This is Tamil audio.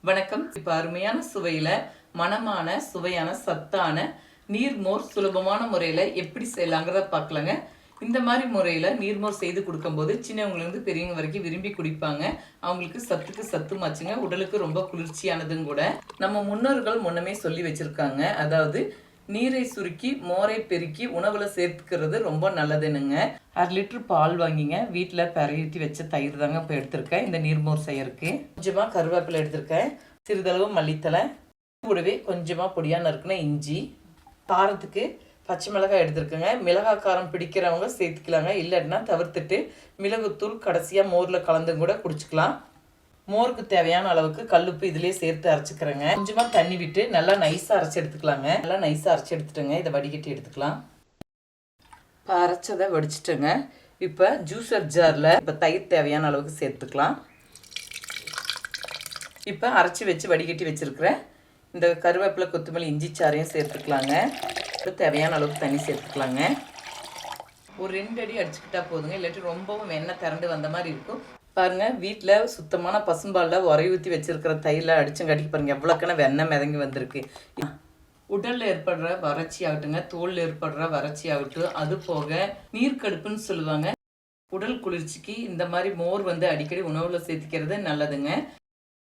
வணக்கம். இப்போ அருமையான சுவையில் மணமான சுவையான சத்தான நீர்மோர் சுலபமான முறையில் எப்படி செய்யலாங்கிறத பார்க்கலாங்க. இந்த மாதிரி முறையில் நீர்மோர் செய்து கொடுக்கும்போது சின்னவங்கலேருந்து பெரியவங்க வரைக்கும் விரும்பி குடிப்பாங்க. அவங்களுக்கு சத்துக்கு சத்துமாச்சுங்க, உடலுக்கு ரொம்ப குளிர்ச்சியானதும் கூட. நம்ம முன்னோர்கள் முன்னமே சொல்லி வச்சுருக்காங்க, அதாவது நீரை சுருக்கி மோரை பெருக்கி உணவில் சேர்த்துக்கிறது ரொம்ப நல்லதுன்னுங்க. 1/2 லிட்டர் பால் வாங்கிங்க, வீட்டில் பரட்டி வச்ச தயிர் தாங்க இப்போ எடுத்திருக்கேன் இந்த நீர்மோர் செய்யறதுக்கு. கொஞ்சமாக கருவேப்பிலை எடுத்திருக்கேன், சிறிதளவு மல்லித்தலை, கூடவே கொஞ்சமாக பொடியாக நறுக்குன இஞ்சி, காரத்துக்கு பச்சை மிளகாய் எடுத்துருக்கேங்க. மிளகாய் காரம் பிடிக்கிறவங்க சேர்த்துக்கலாங்க, இல்லைன்னா தவிர்த்துட்டு மிளகுத்தூள் கடைசியாக மோரில் கலந்து கூட குடிச்சிக்கலாம். மோருக்கு தேவையான அளவுக்கு கல்லுப்பு இதிலே சேர்த்து அரைச்சிக்கிறேங்க. கொஞ்சமாக தண்ணி விட்டு நல்லா நைஸாக அரைச்சி எடுத்துக்கலாங்க. நல்லா நைஸாக அரைச்சி எடுத்துட்டேங்க. இதை வடிகட்டி எடுத்துக்கலாம். இப்போ அரைச்சதை வடிச்சிட்டேங்க. இப்போ ஜூஸர் ஜாரில் இப்போ தயிர் தேவையான அளவுக்கு சேர்த்துக்கலாம். இப்போ அரைச்சி வச்சு வடிகட்டி வச்சுருக்கிறேன் இந்த கருவேப்பிலை, கொத்தமல்லி, இஞ்சி சாறையும் சேர்த்துக்கலாங்க. இப்போ தேவையான அளவுக்கு தண்ணி சேர்த்துக்கலாங்க. ஒரு 2 அடி அடிச்சுக்கிட்டா போதுங்க, இல்லாட்டி ரொம்பவும் வெண்ணெய் திரண்டு வந்த மாதிரி இருக்கும். பாருங்கள், வீட்டில் சுத்தமான பசும்பாலில் உரை ஊற்றி வச்சுருக்கிற தயிரில் அடிச்சங்காட்டிக்கு பாருங்கள் எவ்வளோக்கான வெண்ணெய் மிதங்கி வந்திருக்கு. உடலில் ஏற்படுற வறட்சி ஆகட்டுங்க, தோலில் ஏற்படுற வறட்சி ஆகட்டும், அது போக நீர்க்கடுப்புன்னு சொல்லுவாங்க, உடல் குளிர்ச்சிக்கு இந்த மாதிரி மோர் அடிக்கடி உணவில் சேர்த்துக்கிறது நல்லதுங்க.